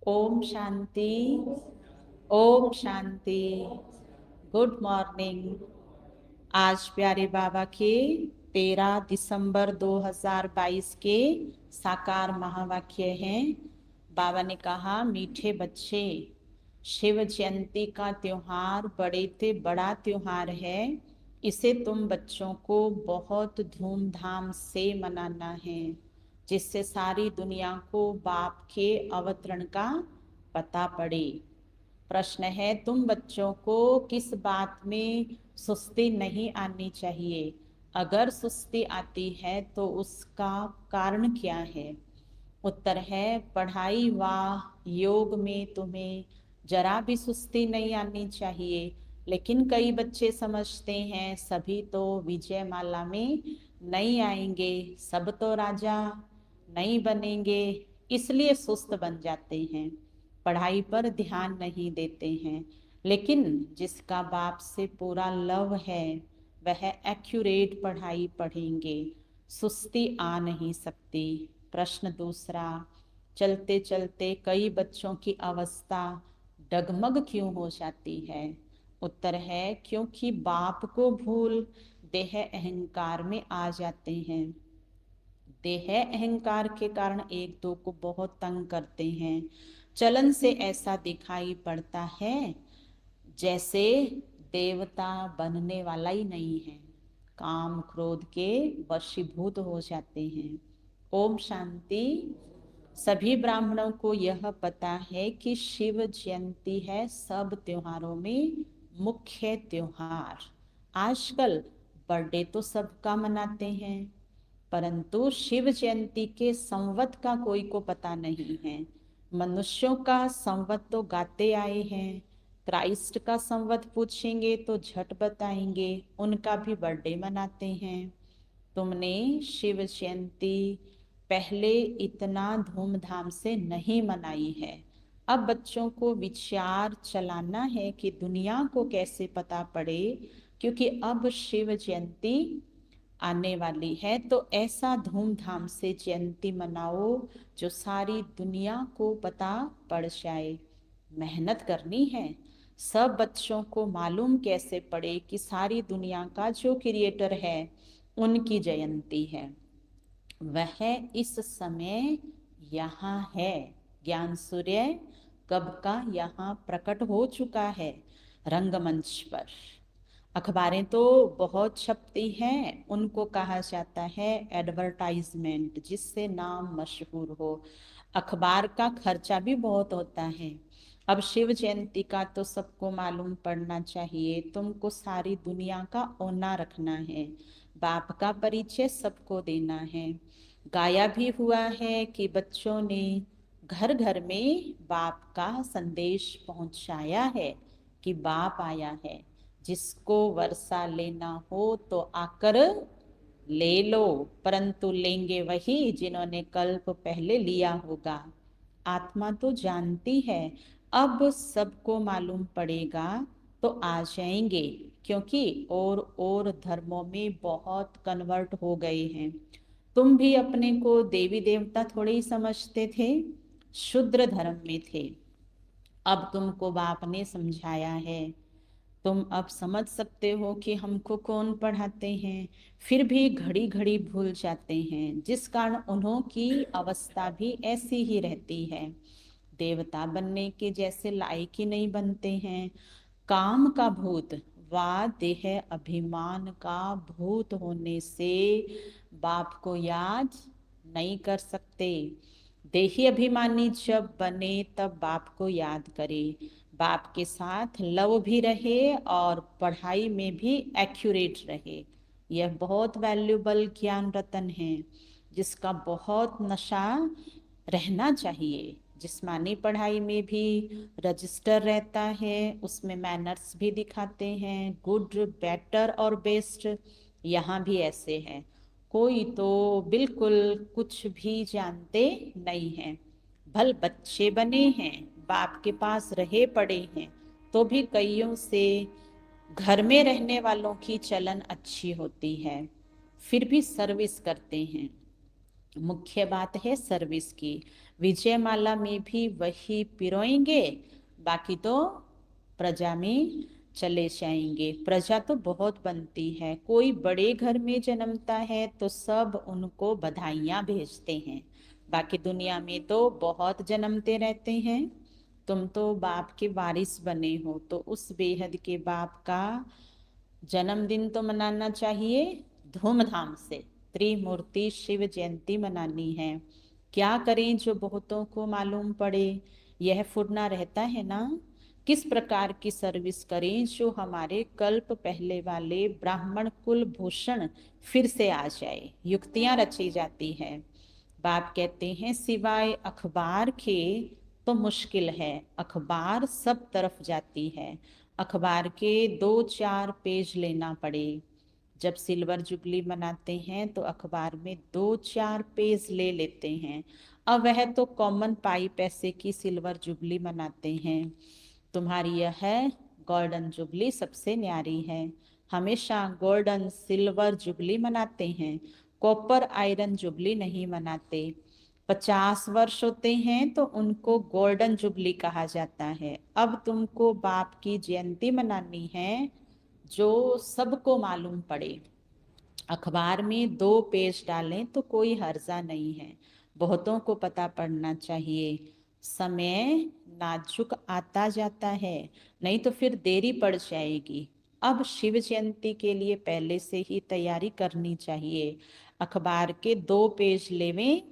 Om Shanti. Om Shanti. Good morning. आज प्यारे बाबा के 13 दिसंबर 2022 के साकार महावाक्य हैं। बाबा ने कहा, मीठे बच्चे, शिव जयंती का त्योहार बड़े से बड़ा त्योहार है। इसे तुम बच्चों को बहुत धूमधाम से मनाना है, जिससे सारी दुनिया को बाप के अवतरण का पता पड़े। प्रश्न है, तुम बच्चों को किस बात में सुस्ती नहीं आनी चाहिए? अगर सुस्ती आती है तो उसका कारण क्या है? उत्तर है, पढ़ाई व योग में तुम्हें जरा भी सुस्ती नहीं आनी चाहिए। लेकिन कई बच्चे समझते हैं सभी तो विजय माला में नहीं आएंगे, सब तो राजा नहीं बनेंगे, इसलिए सुस्त बन जाते हैं, पढ़ाई पर ध्यान नहीं देते हैं। लेकिन जिसका बाप से पूरा लव है वह एक्यूरेट पढ़ाई पढ़ेंगे, सुस्ती आ नहीं सकती। प्रश्न दूसरा, चलते चलते कई बच्चों की अवस्था डगमग क्यों हो जाती है? उत्तर है, क्योंकि बाप को भूल देह अहंकार में आ जाते हैं। देह अहंकार के कारण एक दो को बहुत तंग करते हैं। चलन से ऐसा दिखाई पड़ता है जैसे देवता बनने वाला ही नहीं है, काम क्रोध के वशीभूत हो जाते हैं। ओम शांति। सभी ब्राह्मणों को यह पता है कि शिव जयंती है सब त्योहारों में मुख्य त्योहार। आजकल बर्थडे तो सबका मनाते हैं, परंतु शिव जयंती के संवत का कोई को पता नहीं है। मनुष्यों का संवत तो गाते आए हैं, क्राइस्ट का संवत पूछेंगे तो झट बताएंगे, उनका भी बर्थडे मनाते हैं। तुमने शिव जयंती पहले इतना धूमधाम से नहीं मनाई है। अब बच्चों को विचार चलाना है कि दुनिया को कैसे पता पड़े, क्योंकि अब शिव जयंती आने वाली है, तो ऐसा धूमधाम से जयंती मनाओ जो सारी दुनिया को पता पड़ जाए। मेहनत करनी है। सब बच्चों को मालूम कैसे पड़े कि सारी दुनिया का जो क्रिएटर है उनकी जयंती है। वह इस समय यहाँ है। ज्ञान सूर्य कब का यहाँ प्रकट हो चुका है रंगमंच पर। अखबारें तो बहुत छपती हैं, उनको कहा जाता है एडवर्टाइजमेंट, जिससे नाम मशहूर हो। अखबार का खर्चा भी बहुत होता है। अब शिव जयंती का तो सबको मालूम पड़ना चाहिए। तुमको सारी दुनिया का ओना रखना है, बाप का परिचय सबको देना है। गाया भी हुआ है कि बच्चों ने घर घर में बाप का संदेश पहुंचाया है कि बाप आया है, जिसको वर्षा लेना हो तो आकर ले लो, परंतु लेंगे वही जिन्होंने कल्प पहले लिया होगा। आत्मा तो जानती है, अब सबको मालूम पड़ेगा तो आ जाएंगे, क्योंकि और धर्मों में बहुत कन्वर्ट हो गए हैं। तुम भी अपने को देवी देवता थोड़े ही समझते थे, शूद्र धर्म में थे। अब तुमको बाप ने समझाया है, तुम अब समझ सकते हो कि हमको कौन पढ़ाते हैं। फिर भी घड़ी घड़ी भूल जाते हैं, जिस कारण उन्हों की अवस्था भी ऐसी ही रहती है। देवता बनने के जैसे लायक ही नहीं बनते हैं। काम का भूत व देह अभिमान का भूत होने से बाप को याद नहीं कर सकते। देही अभिमानी जब बने तब बाप को याद करे, बाप के साथ लव भी रहे और पढ़ाई में भी एक्यूरेट रहे। यह बहुत वैल्यूबल ज्ञान रतन है, जिसका बहुत नशा रहना चाहिए। जिस्मानी पढ़ाई में भी रजिस्टर रहता है, उसमें मैनर्स भी दिखाते हैं, गुड, बेटर और बेस्ट। यहाँ भी ऐसे है। कोई तो बिल्कुल कुछ भी जानते नहीं हैं, भल बच्चे बने हैं, बाप के पास रहे पड़े हैं, तो भी कईयों से घर में रहने वालों की चलन अच्छी होती है, फिर भी सर्विस करते हैं। मुख्य बात है सर्विस की। विजयमाला में भी वही पिरोएंगे, बाकी तो प्रजा में चले जाएंगे। प्रजा तो बहुत बनती है, कोई बड़े घर में जन्मता है तो सब उनको बधाइयां भेजते हैं। बाकी दुनिया में तो बहुत जन्मते रहते हैं। तुम तो बाप के वारिस बने हो, तो उस बेहद के बाप का जन्मदिन तो मनाना चाहिए धूमधाम से। त्रिमूर्ति शिव जयंती मनानी है। क्या करें जो बहुतों को मालूम पड़े, यह फुरना रहता है ना। किस प्रकार की सर्विस करें जो हमारे कल्प पहले वाले ब्राह्मण कुल भूषण फिर से आ जाए। युक्तियां रची जाती है। बाप कहते हैं सिवाय अखबार के तो मुश्किल है। अखबार सब तरफ जाती है। अखबार के 2-4 पेज लेना पड़े। जब सिल्वर जुबली मनाते हैं तो अखबार में 2-4 पेज ले लेते हैं। अब वह तो कॉमन पाई पैसे की सिल्वर जुबली मनाते हैं। तुम्हारी यह है गोल्डन जुबली सबसे न्यारी है। हमेशा गोल्डन सिल्वर जुबली मनाते हैं, कॉपर आयरन जुबली नहीं मनाते। 50 वर्ष होते हैं तो उनको गोल्डन जुबली कहा जाता है। अब तुमको बाप की जयंती मनानी है जो सबको मालूम पड़े। अखबार में 2 पेज डालें तो कोई हर्जा नहीं है, बहुतों को पता पड़ना चाहिए। समय नाजुक आता जाता है, नहीं तो फिर देरी पड़ जाएगी। अब शिव जयंती के लिए पहले से ही तैयारी करनी चाहिए। अखबार के 2 पेज लेवें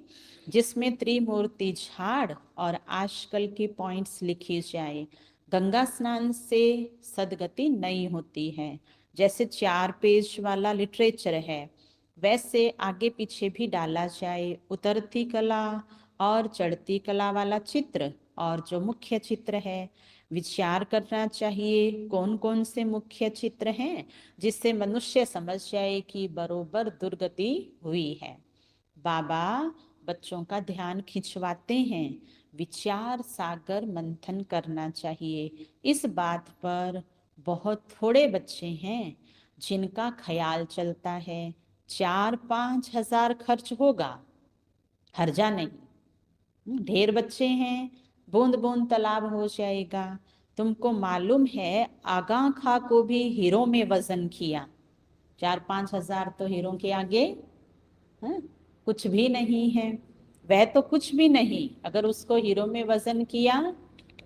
जिसमें त्रिमूर्ति झाड़ और आजकल की पॉइंट्स लिखी जाए। गंगा स्नान से सदगति नहीं होती है। जैसे 4 पेज वाला लिटरेचर है, वैसे आगे पीछे भी डाला जाए। उतरती कला और चढ़ती कला वाला चित्र और जो मुख्य चित्र है, विचार करना चाहिए कौन कौन से मुख्य चित्र हैं, जिससे मनुष्य समझ जाए कि बरोबर दुर्गति हुई है। बाबा बच्चों का ध्यान खिंचवाते हैं। विचार सागर मंथन करना चाहिए। इस बात पर बहुत थोड़े बच्चे हैं जिनका ख्याल चलता है। 4-5 हजार खर्च होगा, हर्जा नहीं। ढेर बच्चे हैं, बूंद बूंद तालाब हो जाएगा। तुमको मालूम है आगा खां को भी हीरो में वजन किया। 4-5 हजार तो हीरो के आगे हाँ, कुछ भी नहीं है। वह तो कुछ भी नहीं, अगर उसको हीरो में वजन किया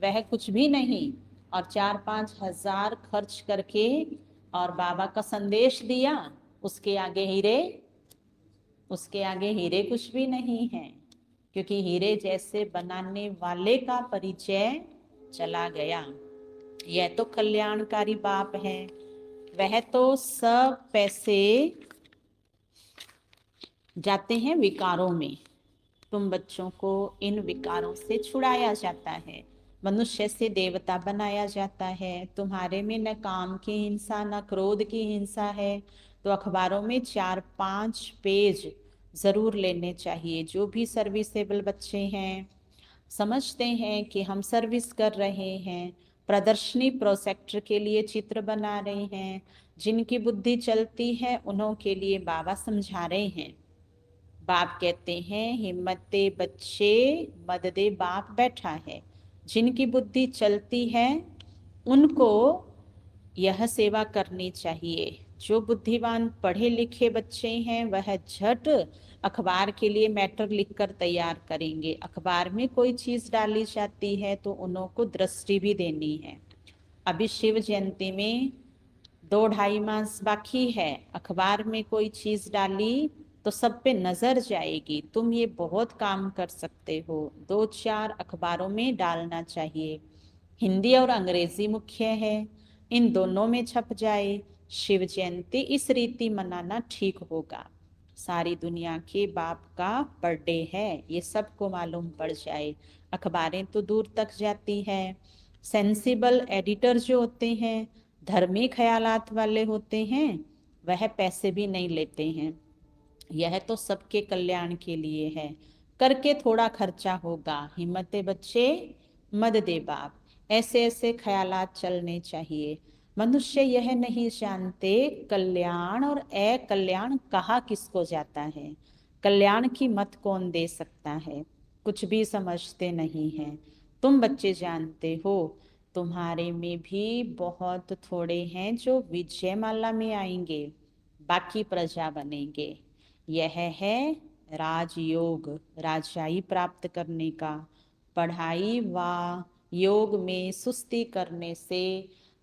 वह कुछ भी नहीं। और 4-5 हजार खर्च करके और बाबा का संदेश दिया, उसके आगे हीरे, उसके आगे हीरे कुछ भी नहीं है। क्योंकि हीरे जैसे बनाने वाले का परिचय चला गया। यह तो कल्याणकारी बाप है। वह तो सब पैसे जाते हैं विकारों में। तुम बच्चों को इन विकारों से छुड़ाया जाता है, मनुष्य से देवता बनाया जाता है। तुम्हारे में न काम की हिंसा न क्रोध की हिंसा है। तो अखबारों में 4-5 पेज जरूर लेने चाहिए। जो भी सर्विसेबल बच्चे हैं, समझते हैं कि हम सर्विस कर रहे हैं, प्रदर्शनी प्रोजेक्टर के लिए चित्र बना रहे हैं, जिनकी बुद्धि चलती है उन्हों के लिए बाबा समझा रहे हैं। बाप कहते हैं हिम्मते बच्चे मददे बाप बैठा है। जिनकी बुद्धि चलती है उनको यह सेवा करनी चाहिए। जो बुद्धिमान पढ़े लिखे बच्चे हैं वह झट अखबार के लिए मैटर लिखकर तैयार करेंगे। अखबार में कोई चीज डाली जाती है तो उन्हों को दृष्टि भी देनी है। अभी शिव जयंती में 2-2.5 मास बाकी है। अखबार में कोई चीज डाली तो सब पे नजर जाएगी। तुम ये बहुत काम कर सकते हो, 2-4 अखबारों में डालना चाहिए। हिंदी और अंग्रेजी मुख्य है, इन दोनों में छप जाए। शिव जयंती इस रीति मनाना ठीक होगा। सारी दुनिया के बाप का बर्थडे है, ये सबको मालूम पड़ जाए। अखबारें तो दूर तक जाती है। सेंसिबल एडिटर जो होते हैं, धर्मी ख्यालात वाले होते हैं, वह पैसे भी नहीं लेते हैं। यह तो सबके कल्याण के लिए है। करके थोड़ा खर्चा होगा, हिम्मते बच्चे मद दे बाप, ऐसे ऐसे ख्यालात चलने चाहिए। मनुष्य यह नहीं जानते कल्याण और अकल्याण कहा किसको जाता है। कल्याण की मत कौन दे सकता है, कुछ भी समझते नहीं हैं। तुम बच्चे जानते हो, तुम्हारे में भी बहुत थोड़े हैं जो विजयमाला में आएंगे, बाकी प्रजा बनेंगे। यह है राजयोग, राजाई प्राप्त करने का। पढ़ाई व योग में सुस्ती करने से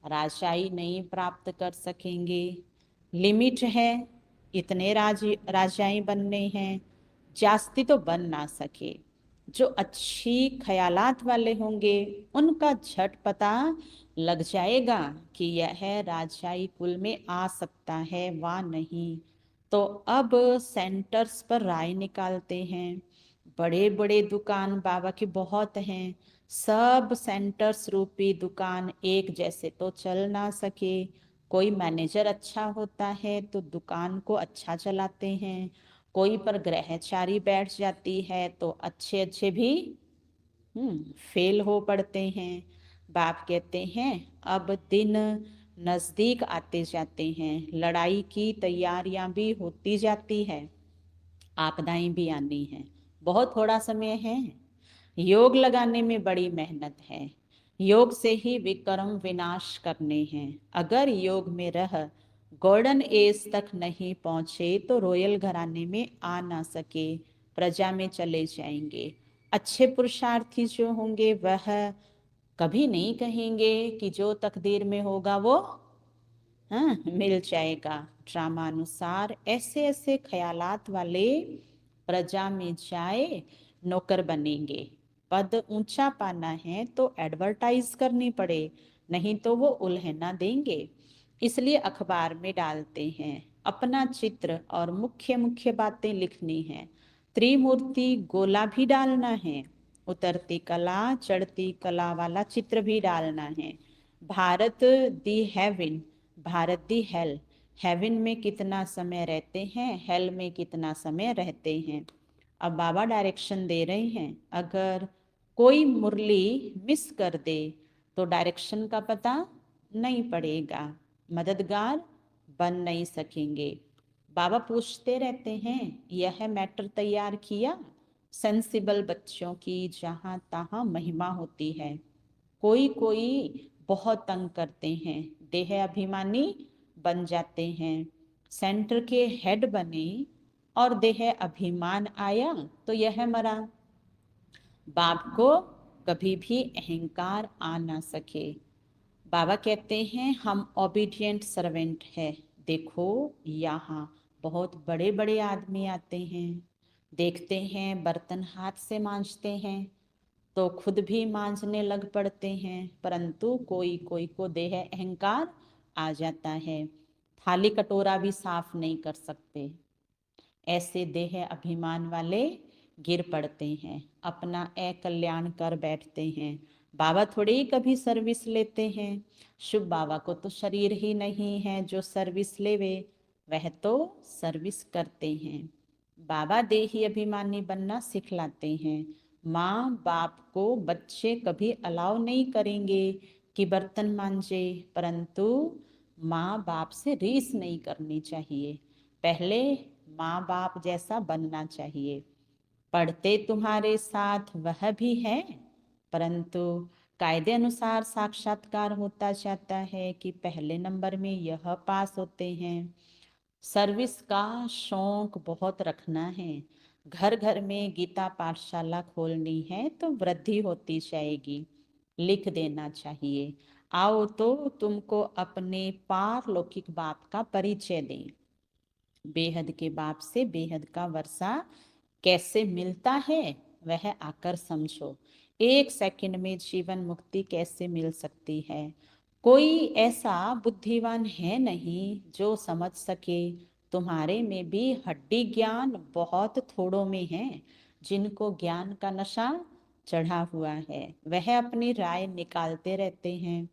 राजाई नहीं प्राप्त कर सकेंगे। लिमिट है, इतने राजाई बनने हैं, जास्ती तो बन ना सके। जो अच्छी ख्यालात वाले होंगे उनका झट पता लग जाएगा कि यह राजाई कुल में आ सकता है वा नहीं। तो अब सेंटर्स पर राय निकालते हैं। बड़े बड़े दुकान बाबा के बहुत हैं, सब सेंटर्स रूपी दुकान एक जैसे तो चल ना सके। कोई मैनेजर अच्छा होता है तो दुकान को अच्छा चलाते हैं, कोई पर ग्रहचारी बैठ जाती है तो अच्छे अच्छे भी फेल हो पड़ते हैं। बाप कहते हैं अब दिन नजदीक आते जाते हैं, लड़ाई की तैयारियां भी होती जाती है, आपदाएं भी आनी है। बहुत थोड़ा समय है, योग लगाने में बड़ी मेहनत है। योग से ही विक्रम विनाश करने हैं। अगर योग में रह गोल्डन एज तक नहीं पहुंचे तो रॉयल घराने में आ ना सके, प्रजा में चले जाएंगे। अच्छे पुरुषार्थी जो होंगे वह कभी नहीं कहेंगे कि जो तकदीर में होगा वो मिल जाएगा। ड्रामा अनुसार ऐसे ऐसे ख्यालात वाले प्रजा में जाए नौकर बनेंगे। पद ऊंचा पाना है तो एडवर्टाइज करनी पड़े, नहीं तो वो उल्हना देंगे। इसलिए अखबार में डालते हैं, अपना चित्र और मुख्य मुख्य बातें लिखनी है। त्रिमूर्ति गोला भी डालना है, उतरती कला चढ़ती कला वाला चित्र भी डालना है। भारत दी हेवन, भारत दी हेल, हेवन में कितना समय रहते हैं, हेल में कितना समय रहते हैं। अब बाबा डायरेक्शन दे रहे हैं, अगर कोई मुरली मिस कर दे तो डायरेक्शन का पता नहीं पड़ेगा, मददगार बन नहीं सकेंगे। बाबा पूछते रहते हैं, यह मैटर तैयार किया, सेंसिबल बच्चों की जहां तहां महिमा होती है। कोई कोई बहुत तंग करते हैं, देह अभिमानी बन जाते हैं। सेंटर के हेड बने और देह अभिमान आया तो यह मरा। बाप को कभी भी अहंकार आ ना सके। बाबा कहते हैं हम ओबीडिएंट सर्वेंट है। देखो यहाँ बहुत बड़े बड़े आदमी आते हैं, देखते हैं बर्तन हाथ से मांजते हैं तो खुद भी मांजने लग पड़ते हैं, परंतु कोई कोई को देह अहंकार आ जाता है, थाली कटोरा भी साफ नहीं कर सकते। ऐसे देह अभिमान वाले गिर पड़ते हैं, अपना अकल्याण कर बैठते हैं। बाबा थोड़े ही कभी सर्विस लेते हैं। शुभ बाबा को तो शरीर ही नहीं है जो सर्विस लेवे, वह तो सर्विस करते हैं। बाबा देही अभिमानी बनना सिखलाते हैं। माँ बाप को बच्चे कभी अलाउ नहीं करेंगे कि बर्तन मांजे, परंतु माँ बाप से रीस नहीं करनी चाहिए, पहले माँ बाप जैसा बनना चाहिए। पढ़ते तुम्हारे साथ वह भी है, परंतु कायदे अनुसार साक्षात्कार होता जाता है कि पहले नंबर में यह पास होते हैं। सर्विस का शौक बहुत रखना है। घर घर में गीता पाठशाला खोलनी है तो वृद्धि होती जाएगी। लिख देना चाहिए, आओ तो तुमको अपने पारलौकिक बाप का परिचय दें। बेहद के बाप से बेहद का वर्षा कैसे मिलता है वह आकर समझो। एक सेकंड में जीवन मुक्ति कैसे मिल सकती है। कोई ऐसा बुद्धिमान है नहीं जो समझ सके। तुम्हारे में भी हड्डी ज्ञान बहुत थोड़ों में है, जिनको ज्ञान का नशा चढ़ा हुआ है वह अपनी राय निकालते रहते हैं।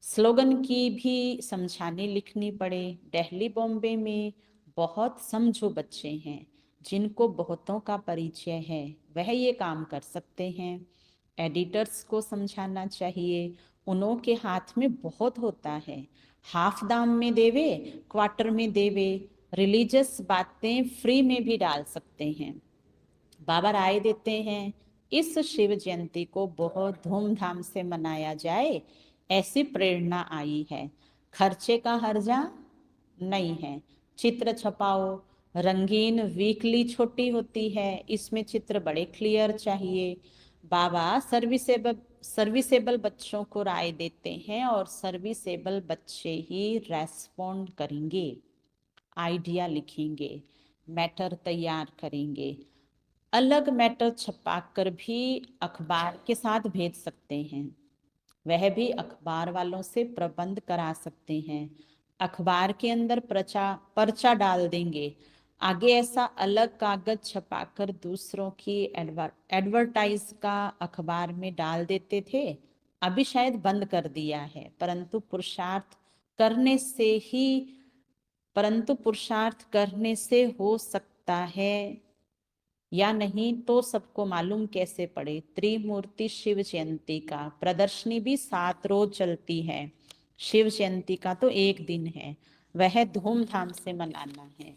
स्लोगन की भी समझाने लिखनी पड़े। दिल्ली बॉम्बे में बहुत समझो बच्चे हैं जिनको बहुतों का परिचय है, वह ये काम कर सकते हैं। एडिटर्स को समझाना चाहिए, उन्हों के हाथ में बहुत होता है, हाफ दाम में देवे क्वार्टर में देवे रिलीजियस बातें फ्री में भी डाल सकते हैं। बाबा राय देते हैं इस शिव जयंती को बहुत धूमधाम से मनाया जाए, ऐसी प्रेरणा आई है। खर्चे का हर्जा नहीं है। चित्र छपाओ, रंगीन वीकली छोटी होती है, इसमें चित्र बड़े क्लियर चाहिए। बाबा सर्विसेबल बच्चों को राय देते हैं और सर्विसेबल बच्चे ही रेस्पॉन्ड करेंगे, आइडिया लिखेंगे, मैटर तैयार करेंगे। अलग मैटर छपाकर भी अखबार के साथ भेज सकते हैं। वह भी अखबार वालों से प्रबंध करा सकते हैं। अखबार के अंदर पर्चा डाल देंगे। आगे ऐसा अलग कागज छपाकर दूसरों की एडवर्टाइज का अखबार में डाल देते थे। अभी शायद बंद कर दिया है, परंतु पुरुषार्थ करने से हो सकता है या नहीं तो सबको मालूम कैसे पड़े। त्रिमूर्ति शिव जयंती का प्रदर्शनी भी 7 रोज चलती है, शिव जयंती का तो एक दिन है, वह धूमधाम से मनाना है।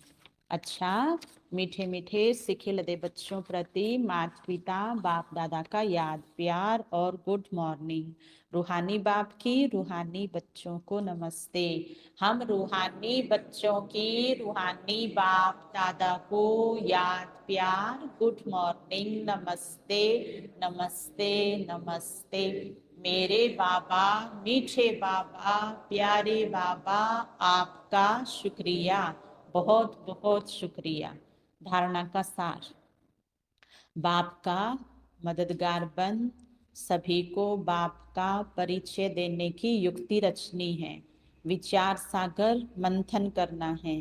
अच्छा, मीठे मीठे सिखे लदे बच्चों प्रति माता पिता बाप दादा का याद प्यार और गुड मॉर्निंग। रूहानी बाप की रूहानी बच्चों को नमस्ते। हम रूहानी बच्चों की रूहानी बाप दादा को याद प्यार गुड मॉर्निंग, नमस्ते नमस्ते नमस्ते। मेरे बाबा, मीठे बाबा, प्यारे बाबा, आपका शुक्रिया, बहुत बहुत शुक्रिया। धारणा का सार, बाप का मददगार बन सभी को बाप का परिचय देने की युक्ति रचनी है। विचार सागर मंथन करना है,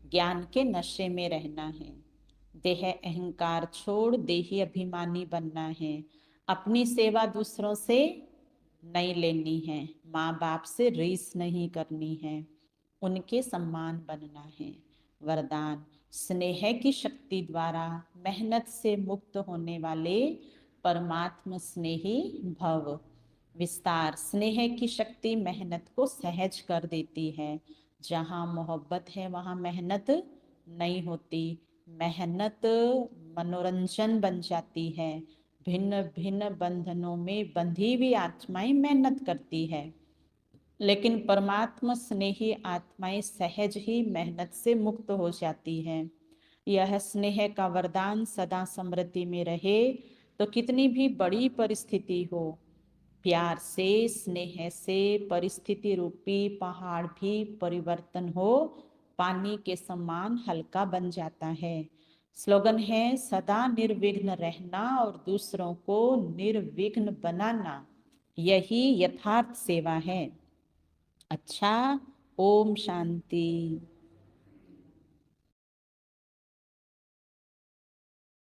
ज्ञान के नशे में रहना है। देह अहंकार छोड़ देही अभिमानी बनना है। अपनी सेवा दूसरों से नहीं लेनी है, माँ बाप से रीस नहीं करनी है, उनके सम्मान बनना है। वरदान, स्नेह की शक्ति द्वारा मेहनत से मुक्त होने वाले परमात्म स्नेही भव। विस्तार, स्नेह की शक्ति मेहनत को सहज कर देती है। जहाँ मोहब्बत है वहाँ मेहनत नहीं होती, मेहनत मनोरंजन बन जाती है। भिन्न भिन्न बंधनों में बंधी हुई आत्माएं मेहनत करती है, लेकिन परमात्मा स्नेही आत्माएं सहज ही मेहनत से मुक्त हो जाती हैं। यह स्नेह का वरदान सदा स्मृति में रहे, तो कितनी भी बड़ी परिस्थिति हो, प्यार से स्नेह से परिस्थिति रूपी पहाड़ भी परिवर्तन हो पानी के समान हल्का बन जाता है। स्लोगन है सदा निर्विघ्न रहना और दूसरों को निर्विघ्न बनाना, यही यथार्थ सेवा है। अच्छा, ओम शांति।